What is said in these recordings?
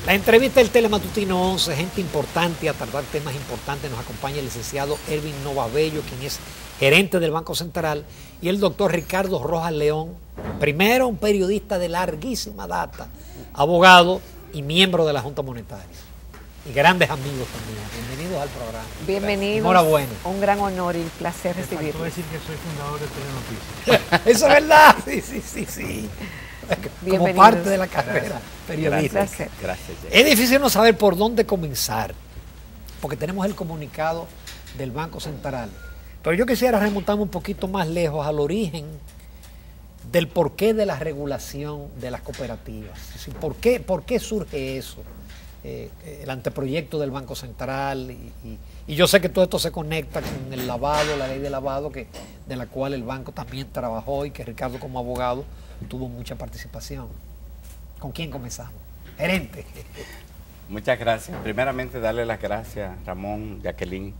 La entrevista del Telematutino 11, gente importante a tratar temas importantes. Nos acompaña el licenciado Ervin Nova Bello, quien es gerente del Banco Central, y el doctor Ricardo Rojas León, primero un periodista de larguísima data, abogado y miembro de la Junta Monetaria. Y grandes amigos también. Bienvenidos al programa. Bienvenidos. Enhorabuena. Un gran honor y un placer recibirlos. Faltó decir que soy fundador de Telenoticias. Eso es verdad. Sí. Como Bienvenidos. parte de la carrera periodística. Gracias. Gracias, Jay. Es difícil no saber por dónde comenzar, porque tenemos el comunicado del Banco Central. Pero yo quisiera remontarme un poquito más lejos al origen del porqué de la regulación de las cooperativas. Es decir, ¿por qué surge eso? El anteproyecto del Banco Central y yo sé que todo esto se conecta con el lavado, la ley de lavado de la cual el banco también trabajó y que Ricardo como abogado tuvo mucha participación. ¿Con quién comenzamos? Gerente. Muchas gracias. Primeramente darle las gracias a Ramón, Jacqueline,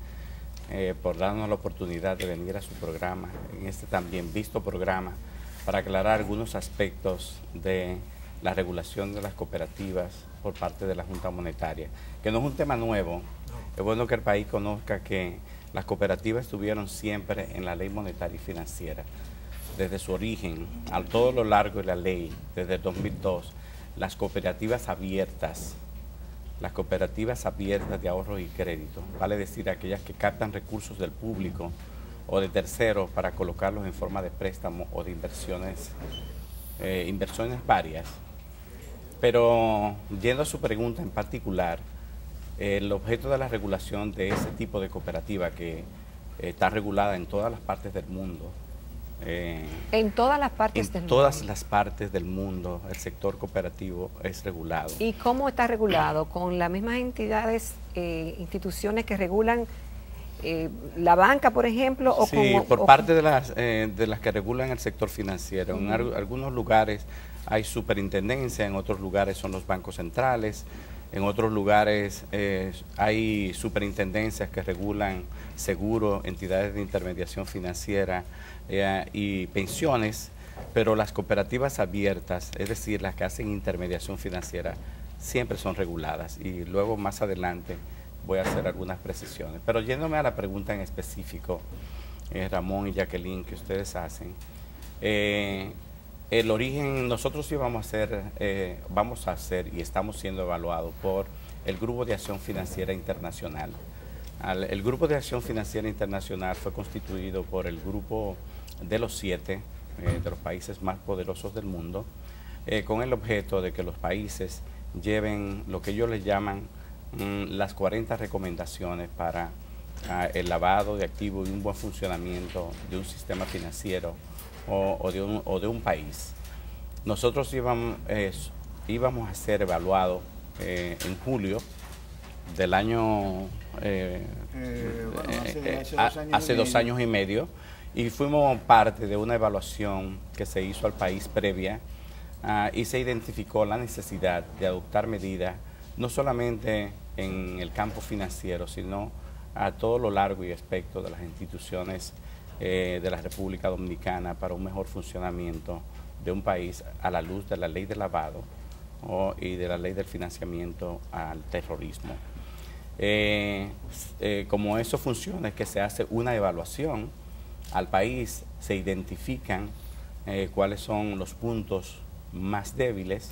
por darnos la oportunidad de venir a su programa, en este también visto programa, para aclarar algunos aspectos de la regulación de las cooperativas por parte de la Junta Monetaria, que no es un tema nuevo. Es bueno que el país conozca que las cooperativas estuvieron siempre en la ley monetaria y financiera. Desde su origen, a todo lo largo de la ley, desde el 2002, las cooperativas abiertas de ahorro y crédito, vale decir aquellas que captan recursos del público o de terceros para colocarlos en forma de préstamo o de inversiones varias. Pero yendo a su pregunta en particular, el objeto de la regulación de ese tipo de cooperativa que está regulada en todas las partes del mundo, En todas las partes del en mundo. todas las partes del mundo el sector cooperativo es regulado. ¿Y cómo está regulado? ¿Con las mismas entidades, instituciones que regulan la banca, por ejemplo? ¿O Sí, como, por parte de las que regulan el sector financiero. En algunos lugares hay superintendencia, en otros lugares son los bancos centrales, en otros lugares hay superintendencias que regulan seguros, entidades de intermediación financiera y pensiones, pero las cooperativas abiertas, es decir, las que hacen intermediación financiera, siempre son reguladas y luego más adelante voy a hacer algunas precisiones. Pero yéndome a la pregunta en específico, Ramón y Jacqueline, que ustedes hacen, el origen, nosotros sí vamos a hacer y estamos siendo evaluados por el Grupo de Acción Financiera Internacional. El Grupo de Acción Financiera Internacional fue constituido por el grupo de los 7 de los países más poderosos del mundo, con el objeto de que los países lleven lo que ellos les llaman las 40 recomendaciones para el lavado de activos y un buen funcionamiento de un sistema financiero o de un país. Nosotros íbamos a ser evaluados en julio del año, hace 2 años y medio, y fuimos parte de una evaluación que se hizo al país previa y se identificó la necesidad de adoptar medidas no solamente en el campo financiero, sino a todo lo largo y espectro de las instituciones de la República Dominicana para un mejor funcionamiento de un país a la luz de la ley de lavado y de la ley del financiamiento al terrorismo. Como eso funciona es que se hace una evaluación al país, se identifican cuáles son los puntos más débiles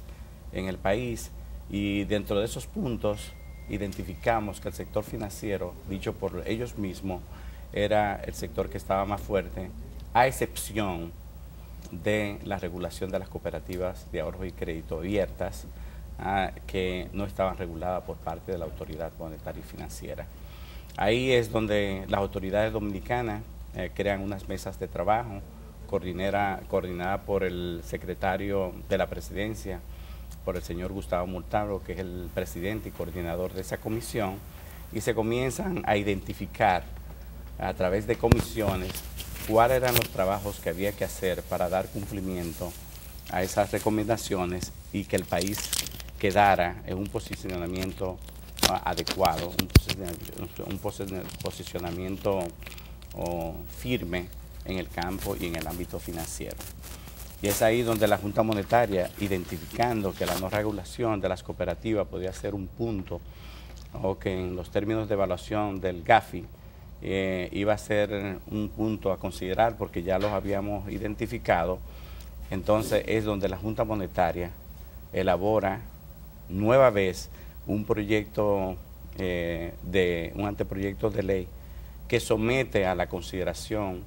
en el país y dentro de esos puntos identificamos que el sector financiero, dicho por ellos mismos, era el sector que estaba más fuerte, a excepción de la regulación de las cooperativas de ahorro y crédito abiertas, que no estaban reguladas por parte de la Autoridad Monetaria y Financiera. Ahí es donde las autoridades dominicanas crean unas mesas de trabajo, coordinada por el secretario de la Presidencia, por el señor Gustavo Murtado, que es el presidente y coordinador de esa comisión, y se comienzan a identificar a través de comisiones cuáles eran los trabajos que había que hacer para dar cumplimiento a esas recomendaciones y que el país quedara en un posicionamiento adecuado, un posicionamiento firme en el campo y en el ámbito financiero. Y es ahí donde la Junta Monetaria, identificando que la no regulación de las cooperativas podía ser un punto, o que en los términos de evaluación del GAFI iba a ser un punto a considerar porque ya los habíamos identificado, entonces es donde la Junta Monetaria elabora nueva vez un proyecto un anteproyecto de ley que somete a la consideración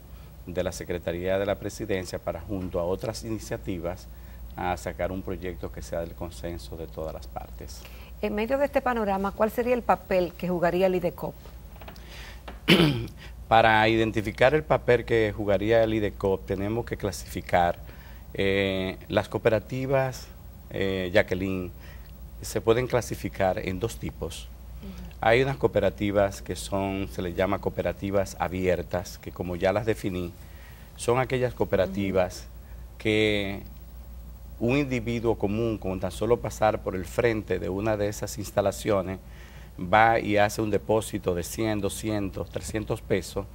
de la Secretaría de la Presidencia para, junto a otras iniciativas, a sacar un proyecto que sea del consenso de todas las partes. En medio de este panorama, ¿cuál sería el papel que jugaría el IDECOP? Para identificar el papel que jugaría el IDECOP, tenemos que clasificar las cooperativas, Jacqueline, se pueden clasificar en dos tipos. Hay unas cooperativas que se les llama cooperativas abiertas, que como ya las definí, son aquellas cooperativas que un individuo común, con tan solo pasar por el frente de una de esas instalaciones, va y hace un depósito de 100, 200, 300 pesos,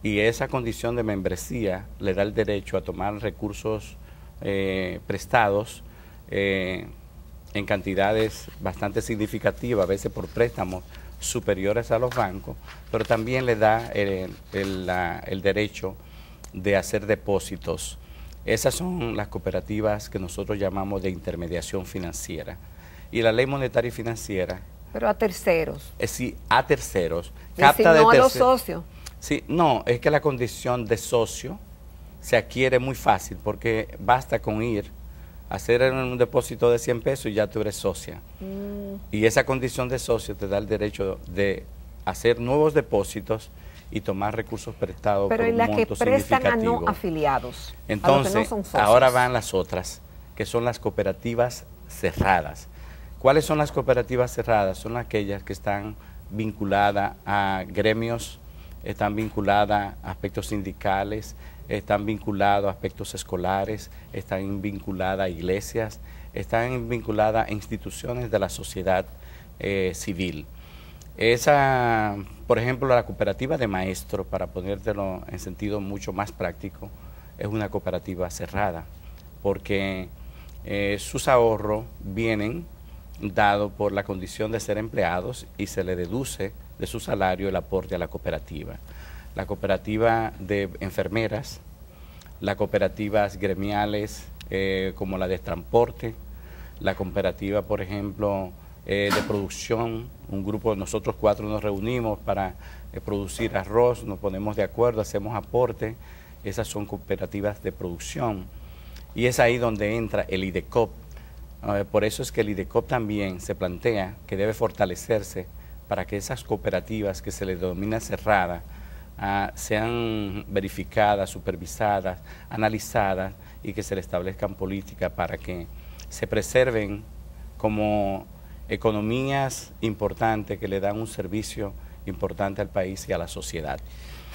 y esa condición de membresía le da el derecho a tomar recursos prestados en cantidades bastante significativas, a veces por préstamos superiores a los bancos, pero también le da el derecho de hacer depósitos. Esas son las cooperativas que nosotros llamamos de intermediación financiera. Y la ley monetaria y financiera... Pero a terceros. Sí, a terceros. Capta no a los socios. Sí, no, es que la condición de socio se adquiere muy fácil porque basta con ir hacer un depósito de 100 pesos y ya tú eres socia. Y esa condición de socio te da el derecho de hacer nuevos depósitos y tomar recursos prestados por un monto significativo. Pero en las que prestan a no afiliados, entonces, a los que no son socios. Ahora van las otras, que son las cooperativas cerradas. ¿Cuáles son las cooperativas cerradas? Son aquellas que están vinculadas a gremios, están vinculadas a aspectos sindicales, están vinculadas a aspectos escolares, están vinculadas a iglesias, están vinculadas a instituciones de la sociedad civil. Esa, por ejemplo, la cooperativa de maestros, para ponértelo en sentido mucho más práctico, es una cooperativa cerrada, porque sus ahorros vienen dados por la condición de ser empleados y se le deduce de su salario el aporte a la cooperativa. La cooperativa de enfermeras, las cooperativas gremiales como la de transporte, la cooperativa, por ejemplo, de producción, un grupo, nosotros 4 nos reunimos para producir arroz, nos ponemos de acuerdo, hacemos aporte, esas son cooperativas de producción. Y es ahí donde entra el IDECOP. Por eso es que el IDECOP también se plantea que debe fortalecerse para que esas cooperativas que se les denomina cerradas sean verificadas, supervisadas, analizadas y que se le establezcan políticas para que se preserven como economías importantes que le dan un servicio importante al país y a la sociedad.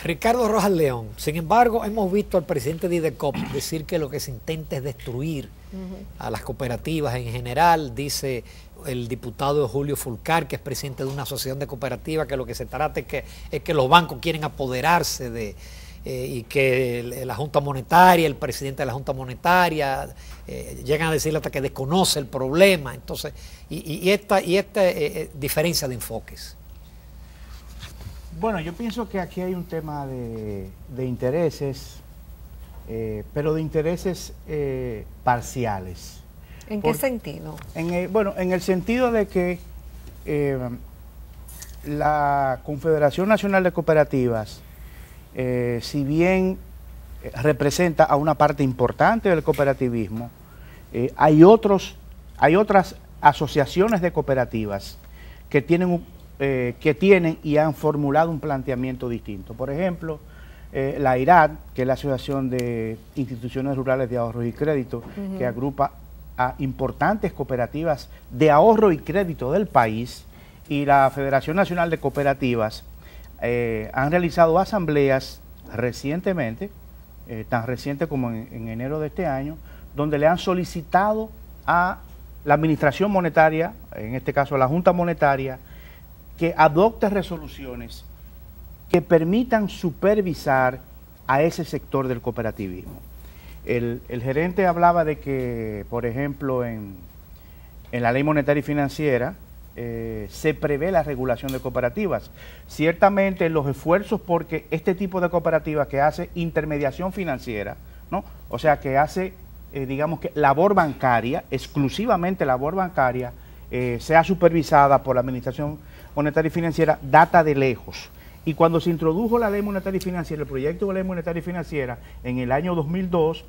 Ricardo Rojas León, sin embargo, hemos visto al presidente de IDECOP decir que lo que se intenta es destruir a las cooperativas en general. Dice el diputado Julio Fulcar, que es presidente de una asociación de cooperativas, que lo que se trata es que los bancos quieren apoderarse de y que la Junta Monetaria, el presidente de la Junta Monetaria llegan a decirle hasta que desconoce el problema. Entonces, esta diferencia de enfoques. Bueno, yo pienso que aquí hay un tema de intereses, pero de intereses parciales. ¿En qué sentido? Bueno, en el sentido de que la Confederación Nacional de Cooperativas, si bien representa a una parte importante del cooperativismo, hay otras asociaciones de cooperativas que tienen y han formulado un planteamiento distinto. Por ejemplo, la IRAD, que es la Asociación de Instituciones Rurales de Ahorro y Crédito, que agrupa a importantes cooperativas de ahorro y crédito del país, y la Federación Nacional de Cooperativas han realizado asambleas recientemente, tan reciente como en enero de este año, donde le han solicitado a la Administración Monetaria, en este caso a la Junta Monetaria, que adopte resoluciones que permitan supervisar a ese sector del cooperativismo. El gerente hablaba de que, por ejemplo, en la Ley Monetaria y Financiera se prevé la regulación de cooperativas. Ciertamente los esfuerzos porque este tipo de cooperativas que hace intermediación financiera, ¿no? O sea, que hace, digamos que labor bancaria, exclusivamente labor bancaria, sea supervisada por la Administración Monetaria y Financiera, data de lejos. Y cuando se introdujo la Ley Monetaria y Financiera, el proyecto de Ley Monetaria y Financiera, en el año 2002,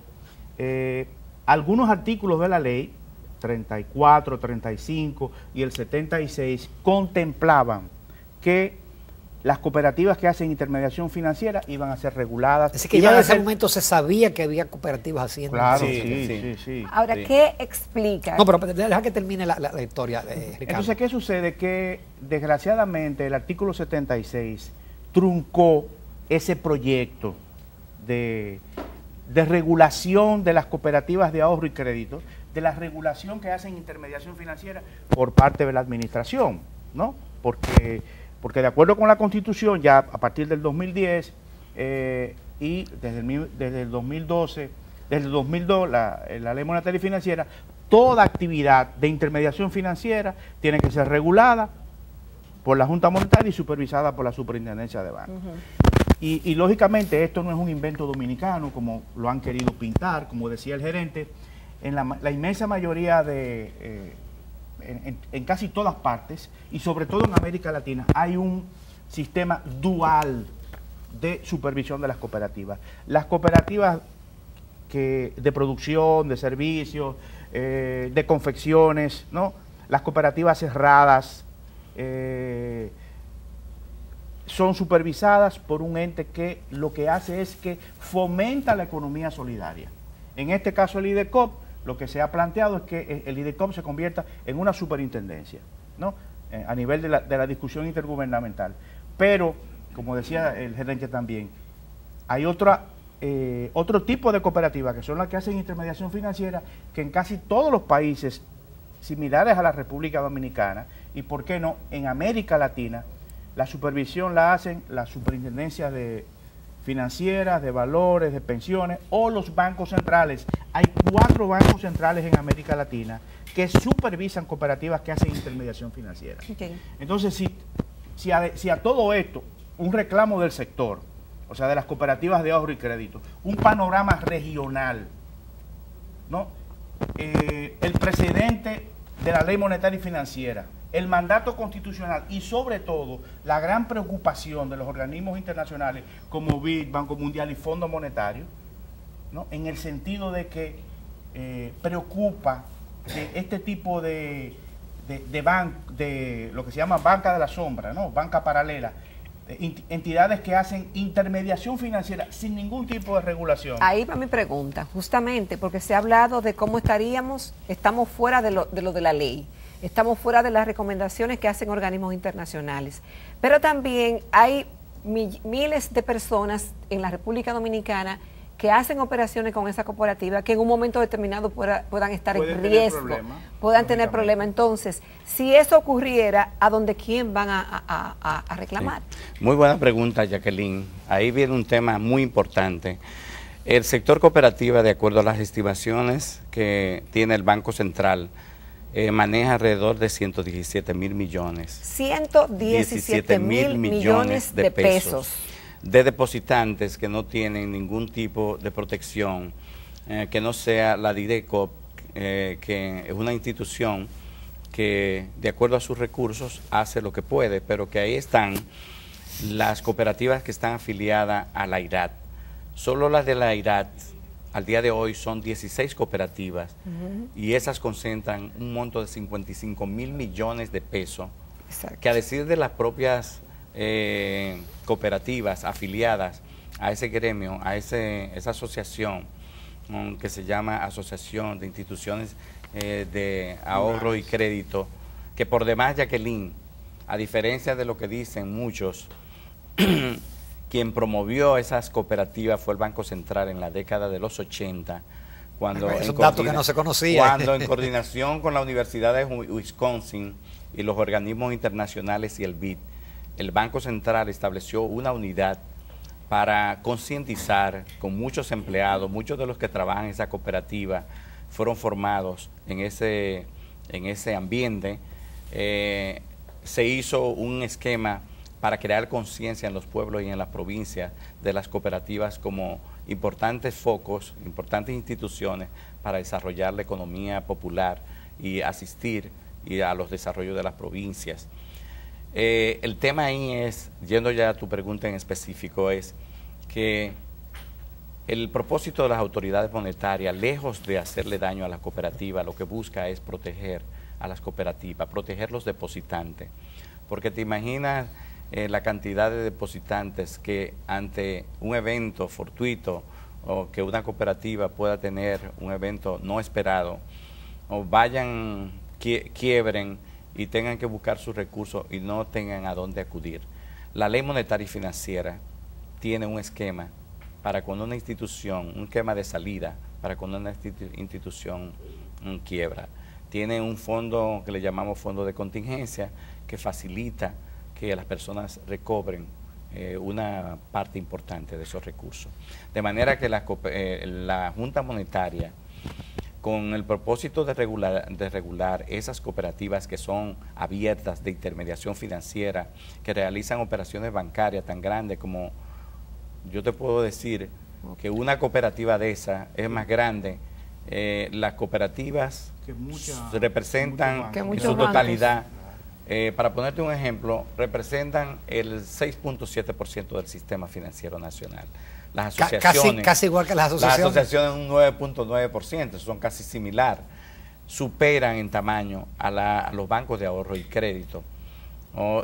algunos artículos de la ley, 34, 35 y el 76, contemplaban que las cooperativas que hacen intermediación financiera iban a ser reguladas. Así que ya en ese momento se sabía que había cooperativas haciendo. Claro, Sí. sí. Ahora, Sí. ¿qué explica? No, pero deja que termine la historia, Ricardo. Entonces, ¿qué sucede? Que desgraciadamente el artículo 76 truncó ese proyecto de regulación de las cooperativas de ahorro y crédito, de la regulación que hacen intermediación financiera por parte de la administración, ¿no? Porque de acuerdo con la Constitución, ya a partir del 2010 y desde el 2012, desde el 2002, la Ley Monetaria y Financiera, toda actividad de intermediación financiera tiene que ser regulada por la Junta Monetaria y supervisada por la Superintendencia de Bancos. Y lógicamente esto no es un invento dominicano, como lo han querido pintar, como decía el gerente. En la inmensa mayoría en casi todas partes, y sobre todo en América Latina, hay un sistema dual de supervisión de las cooperativas. Las cooperativas de producción, de servicios, de confecciones, ¿no? Las cooperativas cerradas, son supervisadas por un ente que lo que hace es que fomenta la economía solidaria. En este caso el IDECOP, lo que se ha planteado es que el IDECOP se convierta en una superintendencia, ¿no? A nivel de la discusión intergubernamental. Pero, como decía el gerente también, hay otro tipo de cooperativas que son las que hacen intermediación financiera, que en casi todos los países similares a la República Dominicana, y por qué no, en América Latina, la supervisión la hacen las superintendencias financieras, de valores, de pensiones, o los bancos centrales. Hay 4 bancos centrales en América Latina que supervisan cooperativas que hacen intermediación financiera. Okay. Entonces, si a todo esto, un reclamo del sector, o sea, de las cooperativas de ahorro y crédito, un panorama regional, ¿no? El precedente de la Ley Monetaria y Financiera, el mandato constitucional y sobre todo la gran preocupación de los organismos internacionales como BID, Banco Mundial y Fondo Monetario, ¿no? En el sentido de que preocupa de este tipo de lo que se llama banca de la sombra, ¿no? Banca paralela, entidades que hacen intermediación financiera sin ningún tipo de regulación. Ahí va mi pregunta, justamente porque se ha hablado de cómo estamos fuera de lo de la ley. Estamos fuera de las recomendaciones que hacen organismos internacionales. Pero también hay miles de personas en la República Dominicana que hacen operaciones con esa cooperativa que en un momento determinado puedan estar en riesgo, puedan tener problemas. Entonces, si eso ocurriera, ¿a dónde quién van a reclamar? Sí. Muy buena pregunta, Jacqueline. Ahí viene un tema muy importante. El sector cooperativa, de acuerdo a las estimaciones que tiene el Banco Central, maneja alrededor de 117 mil millones. 117 mil millones de pesos. De depositantes que no tienen ningún tipo de protección, que no sea la DIDECOP, que es una institución que de acuerdo a sus recursos hace lo que puede, pero que ahí están las cooperativas que están afiliadas a la IRAD. Solo las de la IRAD al día de hoy son 16 cooperativas y esas concentran un monto de 55 mil millones de pesos. Exacto. Que a decir de las propias cooperativas afiliadas a ese gremio, a esa asociación que se llama Asociación de Instituciones de Ahorro y Crédito, que por demás, Jacqueline, a diferencia de lo que dicen muchos, quien promovió esas cooperativas fue el Banco Central en la década de los 80, cuando es un dato que no se conocía. Cuando en coordinación con la Universidad de Wisconsin y los organismos internacionales y el BID, el Banco Central estableció una unidad para concientizar con muchos empleados. Muchos de los que trabajan en esa cooperativa fueron formados en ese ambiente. Se hizo un esquema para crear conciencia en los pueblos y en las provincias de las cooperativas como importantes focos, importantes instituciones para desarrollar la economía popular y asistir a los desarrollos de las provincias. El tema ahí es, yendo ya a tu pregunta en específico, es que el propósito de las autoridades monetarias, lejos de hacerle daño a las cooperativas, lo que busca es proteger a las cooperativas, proteger los depositantes. Porque te imaginas la cantidad de depositantes que ante un evento fortuito o que una cooperativa pueda tener un evento no esperado o vayan, quiebren y tengan que buscar sus recursos y no tengan a dónde acudir. La ley monetaria y financiera tiene un esquema para cuando una institución, un esquema de salida para cuando una institución quiebra. Tiene un fondo que le llamamos fondo de contingencia que facilita que las personas recobren una parte importante de esos recursos. De manera que la Junta Monetaria, con el propósito de regular esas cooperativas que son abiertas de intermediación financiera, que realizan operaciones bancarias tan grandes como, yo te puedo decir que una cooperativa de esa es más grande. Las cooperativas representan en su totalidad, para ponerte un ejemplo, representan el 6.7% del sistema financiero nacional. Las asociaciones, casi igual que las asociaciones. Las asociaciones un 9.9%, son casi similar, superan en tamaño a los bancos de ahorro y crédito,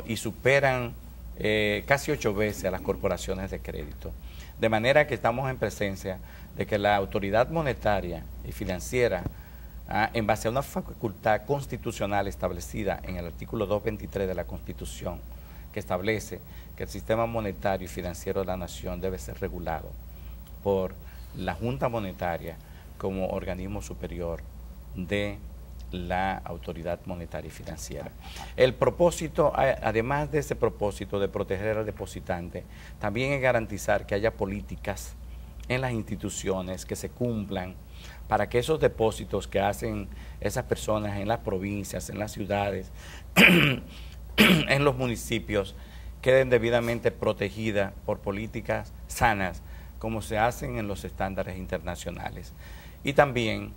y superan casi 8 veces a las corporaciones de crédito. De manera que estamos en presencia de que la autoridad monetaria y financiera, en base a una facultad constitucional establecida en el artículo 223 de la Constitución, que establece que el sistema monetario y financiero de la nación debe ser regulado por la Junta Monetaria como organismo superior de la autoridad monetaria y financiera. El propósito, además de ese propósito de proteger al depositante, también es garantizar que haya políticas en las instituciones que se cumplan para que esos depósitos que hacen esas personas en las provincias, en las ciudades, en los municipios, queden debidamente protegidas por políticas sanas, como se hacen en los estándares internacionales. Y también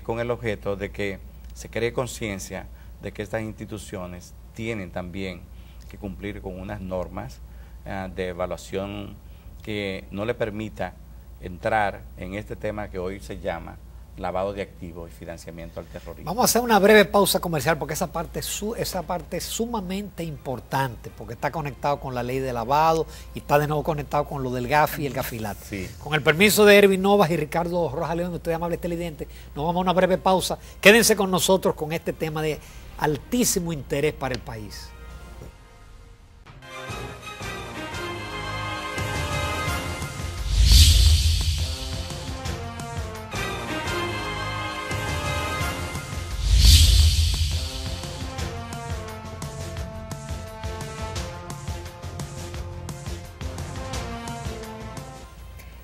con el objeto de que se cree conciencia de que estas instituciones tienen también que cumplir con unas normas de evaluación que no le permita entrar en este tema que hoy se llama lavado de activos y financiamiento al terrorismo. Vamos a hacer una breve pausa comercial porque esa parte es sumamente importante, porque está conectado con la ley de lavado y está de nuevo conectado con lo del GAFI y el GAFILAT. Sí. Con el permiso de Ervin Novas y Ricardo Rojas León, ustedes amables televidentes, nos vamos a una breve pausa. Quédense con nosotros con este tema de altísimo interés para el país.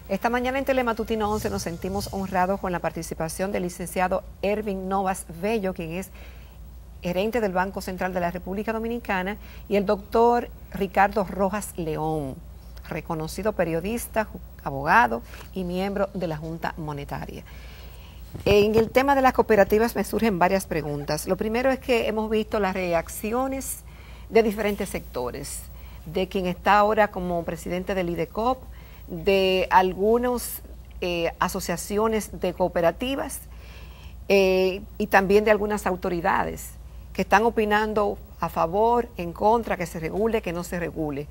Esta mañana en Telematutino 11 nos sentimos honrados con la participación del licenciado Ervin Novas Bello, quien es gerente del Banco Central de la República Dominicana, y el doctor Ricardo Rojas León, reconocido periodista, abogado y miembro de la Junta Monetaria. En el tema de las cooperativas me surgen varias preguntas. Lo primero es que hemos visto las reacciones de diferentes sectores, de quien está ahora como presidente del IDECOP, de algunas asociaciones de cooperativas y también de algunas autoridades que están opinando a favor, en contra, que se regule, que no se regule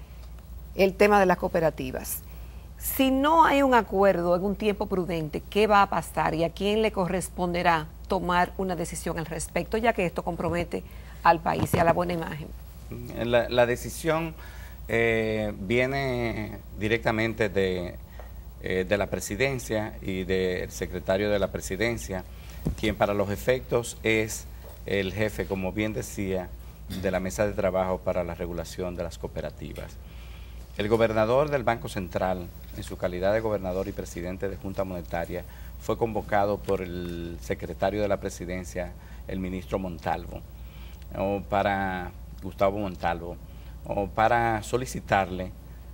el tema de las cooperativas. Si no hay un acuerdo en un tiempo prudente, ¿qué va a pasar y a quién le corresponderá tomar una decisión al respecto, ya que esto compromete al país y a la buena imagen? La decisión viene directamente de la presidencia y del secretario de la presidencia, quien para los efectos es el jefe, como bien decía, de la mesa de trabajo para la regulación de las cooperativas. El gobernador del Banco Central, en su calidad de gobernador y presidente de Junta Monetaria, fue convocado por el secretario de la Presidencia, el ministro Montalvo, Gustavo Montalvo, para solicitarle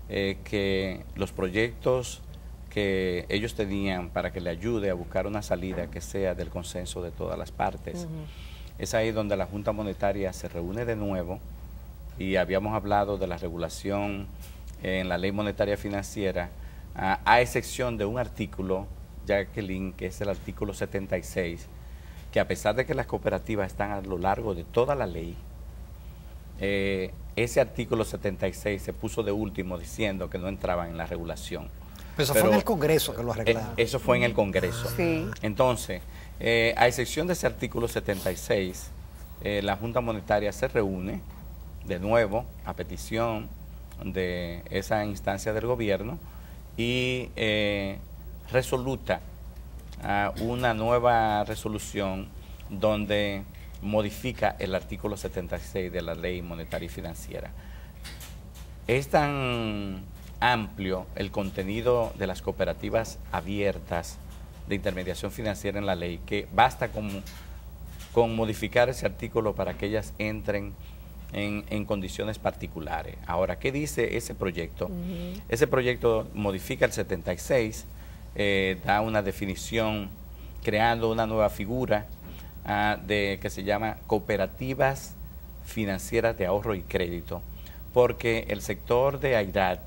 que los proyectos que ellos tenían para que le ayude a buscar una salida que sea del consenso de todas las partes. Es ahí donde la Junta Monetaria se reúne de nuevo y habíamos hablado de la regulación en la Ley Monetaria Financiera, a excepción de un artículo, Jacqueline, que es el artículo 76, que a pesar de que las cooperativas están a lo largo de toda la ley, ese artículo 76 se puso de último diciendo que no entraban en la regulación. Pero eso fue en el Congreso que lo arreglaron. Eso fue en el Congreso. Sí. Entonces, a excepción de ese artículo 76, la Junta Monetaria se reúne de nuevo a petición de esa instancia del gobierno y resoluta una nueva resolución donde modifica el artículo 76 de la Ley Monetaria y Financiera. Es tan amplio el contenido de las cooperativas abiertas de intermediación financiera en la ley que basta con modificar ese artículo para que ellas entren en condiciones particulares. Ahora, ¿qué dice ese proyecto? Ese proyecto modifica el 76, da una definición creando una nueva figura que se llama cooperativas financieras de ahorro y crédito, porque el sector de AIRAD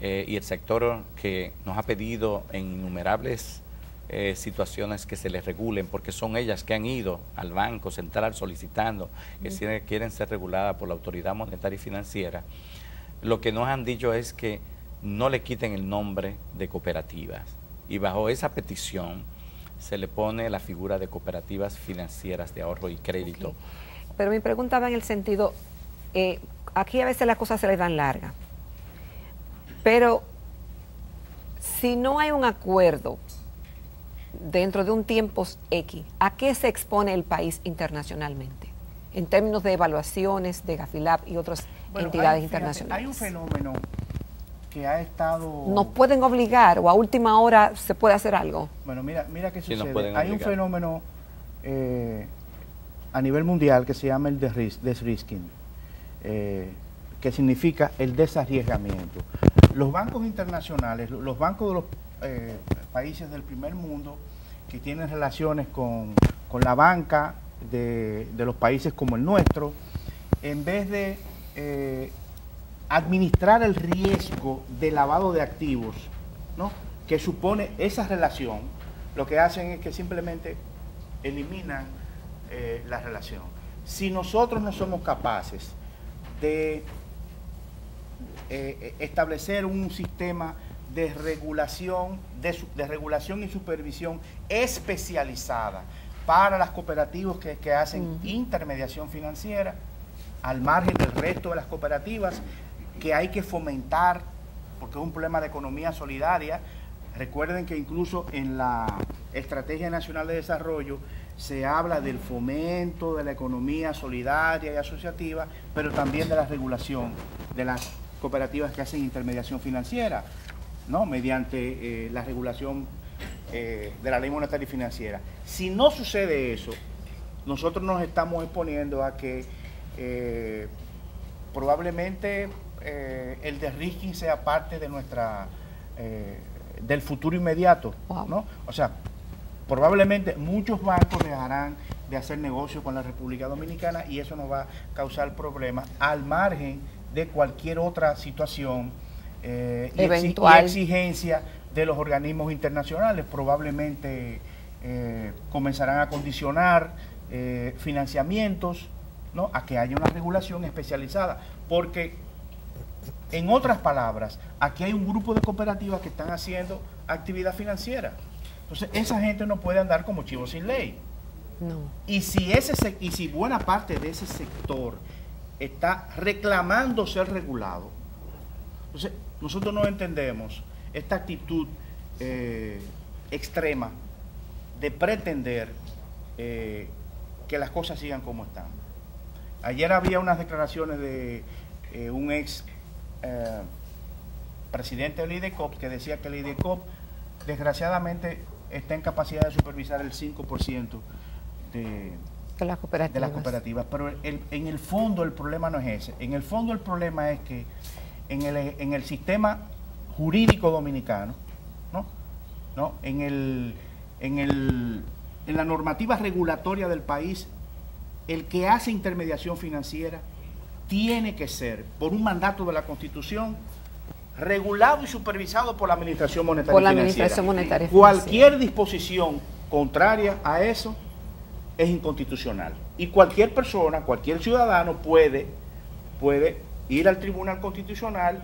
y el sector que nos ha pedido en innumerables situaciones que se les regulen, porque son ellas que han ido al Banco Central solicitando que quieren ser reguladas por la Autoridad Monetaria y Financiera, lo que nos han dicho es que no le quiten el nombre de cooperativas, y bajo esa petición se le pone la figura de cooperativas financieras de ahorro y crédito. Okay. Pero mi pregunta va en el sentido, aquí a veces las cosas se les dan largas, pero si no hay un acuerdo dentro de un tiempo X, ¿a qué se expone el país internacionalmente? En términos de evaluaciones de Gafilab y otras entidades internacionales. Hay un fenómeno que ha estado... ¿Nos pueden obligar o a última hora se puede hacer algo? Bueno, mira qué Sí, sucede. Hay un fenómeno a nivel mundial que se llama el desrisking, que significa el desarriesgamiento. Los bancos internacionales, los bancos de los países del primer mundo que tienen relaciones con la banca de los países como el nuestro, en vez de administrar el riesgo de lavado de activos, ¿no?, que supone esa relación, lo que hacen es que simplemente eliminan la relación. Si nosotros no somos capaces de establecer un sistema de regulación, de regulación y supervisión especializada para las cooperativas que hacen intermediación financiera, al margen del resto de las cooperativas, que hay que fomentar, porque es un problema de economía solidaria. Recuerden que incluso en la Estrategia Nacional de Desarrollo se habla del fomento de la economía solidaria y asociativa, pero también de la regulación de las cooperativas que hacen intermediación financiera, ¿no?, mediante la regulación de la Ley Monetaria y Financiera. Si no sucede eso, nosotros nos estamos exponiendo a que probablemente el de-risking sea parte de del futuro inmediato, ¿no? O sea, probablemente muchos bancos dejarán de hacer negocio con la República Dominicana y eso nos va a causar problemas al margen de cualquier otra situación y exigencia de los organismos internacionales. Probablemente comenzarán a condicionar financiamientos, ¿no?, a que haya una regulación especializada, porque en otras palabras, aquí hay un grupo de cooperativas que están haciendo actividad financiera. Entonces, esa gente no puede andar como chivo sin ley. No. Y si buena parte de ese sector está reclamando ser regulado, entonces nosotros no entendemos esta actitud extrema de pretender que las cosas sigan como están. Ayer había unas declaraciones de un ex presidente del IDECOP, que decía que el IDECOP desgraciadamente está en capacidad de supervisar el 5% de las cooperativas, pero en el fondo el problema no es ese. En el fondo el problema es que en el sistema jurídico dominicano, en la normativa regulatoria del país, el que hace intermediación financiera tiene que ser, por un mandato de la Constitución, regulado y supervisado por la Administración Monetaria y Financiera. Cualquier disposición contraria a eso es inconstitucional. Y cualquier persona, cualquier ciudadano puede ir al Tribunal Constitucional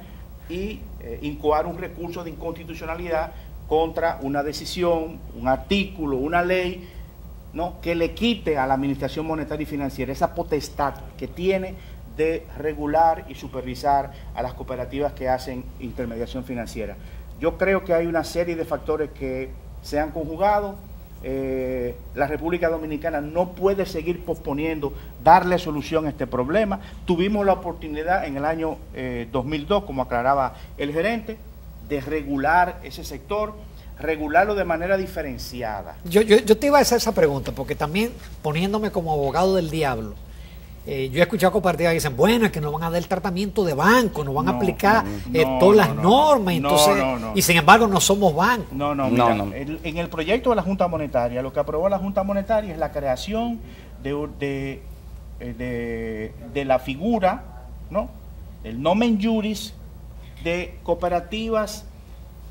y incoar un recurso de inconstitucionalidad contra una decisión, un artículo, una ley, ¿no?, que le quite a la Administración Monetaria y Financiera esa potestad que tiene de regular y supervisar a las cooperativas que hacen intermediación financiera. Yo creo que hay una serie de factores que se han conjugado. La República Dominicana no puede seguir posponiendo darle solución a este problema. Tuvimos la oportunidad en el año 2002, como aclaraba el gerente, de regular ese sector, regularlo de manera diferenciada. Yo te iba a hacer esa pregunta, porque también poniéndome como abogado del diablo, yo he escuchado cooperativas que dicen, bueno, es que no van a dar el tratamiento de banco, no van a aplicar todas las normas, y sin embargo no somos bancos. En el proyecto de la Junta Monetaria, lo que aprobó la Junta Monetaria es la creación de la figura, ¿no?, el nomen juris de cooperativas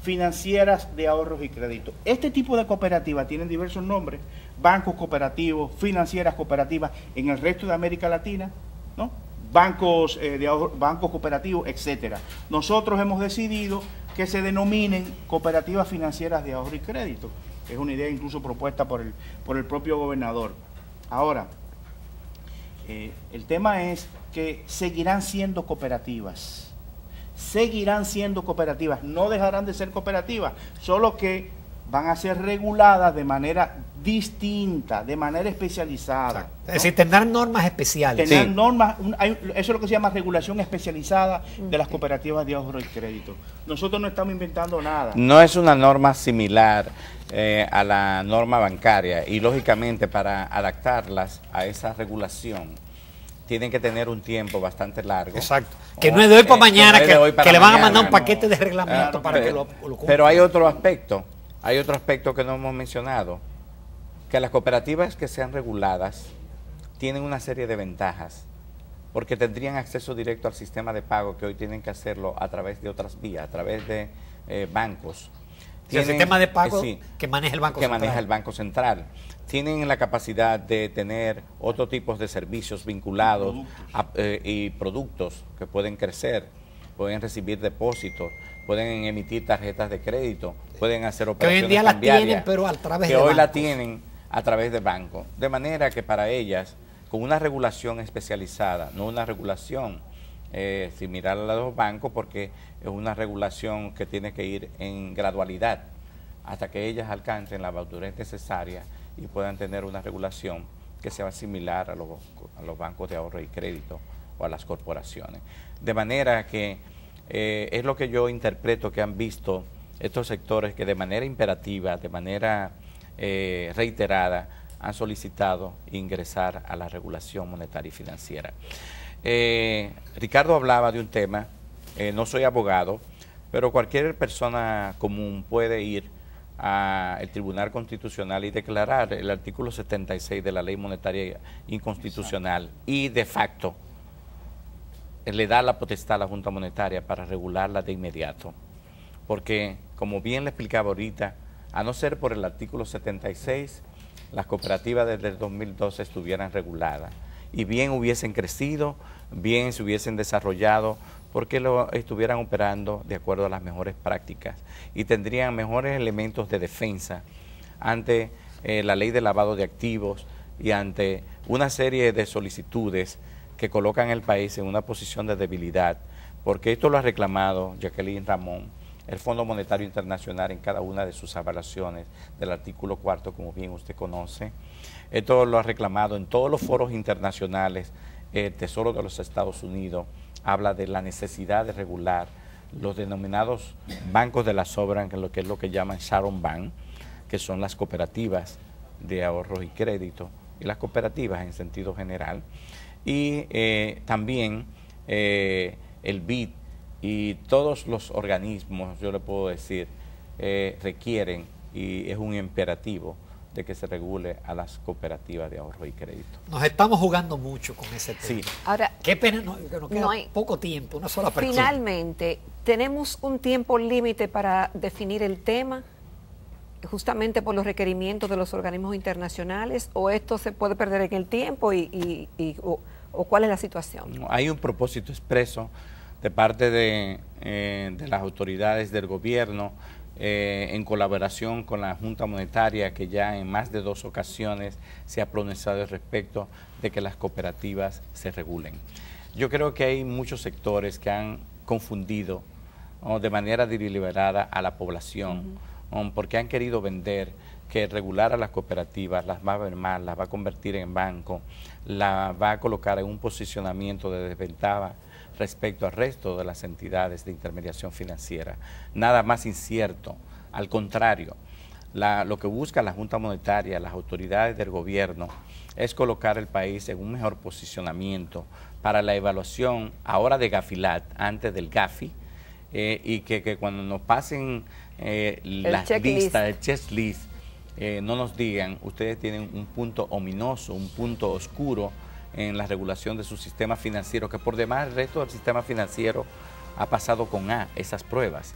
financieras de ahorros y créditos. Este tipo de cooperativas tienen diversos nombres: bancos cooperativos, financieras cooperativas en el resto de América Latina, ¿no?, bancos bancos cooperativos, etcétera. Nosotros hemos decidido que se denominen cooperativas financieras de ahorro y crédito. Es una idea incluso propuesta por el propio gobernador. Ahora, el tema es que seguirán siendo cooperativas. No dejarán de ser cooperativas, solo que van a ser reguladas de manera distinta, de manera especializada, ¿no? Es decir, tendrán normas especiales. Normas, eso es lo que se llama regulación especializada de las cooperativas de ahorro y crédito. Nosotros no estamos inventando nada. No es una norma similar a la norma bancaria, y lógicamente para adaptarlas a esa regulación tienen que tener un tiempo bastante largo. Exacto. Que no es de hoy para mañana, que le van a mandar un paquete de reglamento para que lo cumplan. Pero hay otro aspecto que no hemos mencionado, que las cooperativas que sean reguladas tienen una serie de ventajas, porque tendrían acceso directo al sistema de pago, que hoy tienen que hacerlo a través de otras vías, a través de bancos. El sistema de pago que maneja el Banco Central. Maneja el Banco Central. Tienen la capacidad de tener otro tipo de servicios vinculados y productos que pueden crecer, pueden recibir depósitos, pueden emitir tarjetas de crédito, pueden hacer operaciones que hoy en día las tienen, pero a través de bancos. Que hoy la tienen a través de bancos. De manera que para ellas, con una regulación especializada, no una regulación similar a la de los bancos, porque es una regulación que tiene que ir en gradualidad hasta que ellas alcancen la madurez necesaria y puedan tener una regulación que sea similar a los bancos de ahorro y crédito o a las corporaciones. De manera que es lo que yo interpreto que han visto estos sectores, que de manera imperativa, de manera reiterada, han solicitado ingresar a la regulación monetaria y financiera. Ricardo hablaba de un tema, no soy abogado, pero cualquier persona común puede ir al Tribunal Constitucional y declarar el artículo 76 de la Ley Monetaria inconstitucional. Exacto. Y de facto le da la potestad a la Junta Monetaria para regularla de inmediato, porque como bien le explicaba ahorita, a no ser por el artículo 76, las cooperativas desde el 2012 estuvieran reguladas y bien hubiesen crecido, bien se hubiesen desarrollado, porque lo estuvieran operando de acuerdo a las mejores prácticas y tendrían mejores elementos de defensa ante la ley de lavado de activos y ante una serie de solicitudes que colocan al país en una posición de debilidad, porque esto lo ha reclamado Jacqueline Ramón, el Fondo Monetario Internacional, en cada una de sus evaluaciones del artículo 4, como bien usted conoce. Esto lo ha reclamado en todos los foros internacionales. El Tesoro de los Estados Unidos habla de la necesidad de regular los denominados bancos de la sobra, que es lo que llaman Shadow Bank, que son las cooperativas de ahorros y crédito y las cooperativas en sentido general, y también el BID y todos los organismos, yo le puedo decir, requieren y es un imperativo de que se regule a las cooperativas de ahorro y crédito. Nos estamos jugando mucho con ese tema. Sí. Ahora, Qué pena que nos queda no hay- poco tiempo, una sola persona. finalmente, ¿tenemos un tiempo límite para definir el tema? Justamente por los requerimientos de los organismos internacionales, o esto se puede perder en el tiempo o cuál es la situación. Hay un propósito expreso de parte de las autoridades del gobierno en colaboración con la Junta Monetaria, que ya en más de 2 ocasiones se ha pronunciado al respecto de que las cooperativas se regulen. Yo creo que hay muchos sectores que han confundido de manera deliberada a la población, porque han querido vender que regular a las cooperativas las va a ver mal, las va a convertir en banco, la va a colocar en un posicionamiento de desventaja respecto al resto de las entidades de intermediación financiera. Nada más incierto, al contrario, lo que busca la Junta Monetaria, las autoridades del gobierno, es colocar el país en un mejor posicionamiento para la evaluación ahora de Gafilat, antes del Gafi, y que cuando nos pasen las listas, el checklist, no nos digan, ustedes tienen un punto ominoso, un punto oscuro en la regulación de su sistema financiero, que por demás el resto del sistema financiero ha pasado con esas pruebas.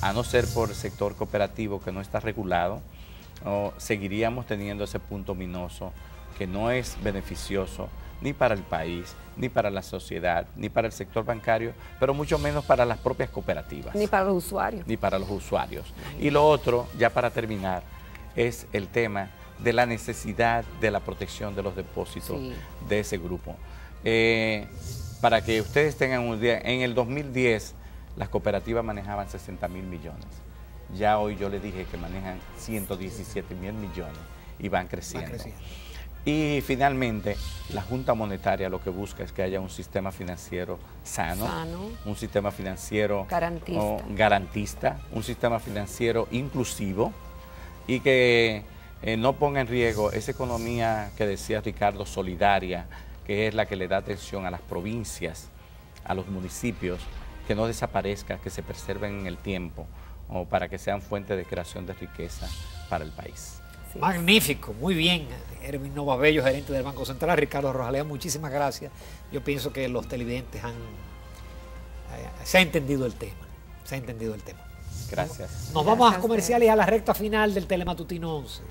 A no ser por el sector cooperativo que no está regulado, seguiríamos teniendo ese punto ominoso que no es beneficioso ni para el país, ni para la sociedad, ni para el sector bancario, pero mucho menos para las propias cooperativas. Ni para los usuarios. Ni para los usuarios. Y lo otro, ya para terminar, es el tema de la necesidad de la protección de los depósitos de ese grupo. Para que ustedes tengan un día, en el 2010 las cooperativas manejaban 60.000 millones. Ya hoy yo les dije que manejan 117.000 millones y van creciendo. Y finalmente, la Junta Monetaria lo que busca es que haya un sistema financiero sano. Un sistema financiero garantista, un sistema financiero inclusivo y que no ponga en riesgo esa economía que decía Ricardo, solidaria, que es la que le da atención a las provincias, a los municipios, que no desaparezca, que se preserven en el tiempo, o para que sean fuente de creación de riqueza para el país. Magnífico, muy bien. Erwin Nova Bello, gerente del Banco Central. Ricardo Rojalea, muchísimas gracias. Yo pienso que los televidentes se ha entendido el tema. Se ha entendido el tema. Gracias. Nos vamos a comerciales y a la recta final del Telematutino 11.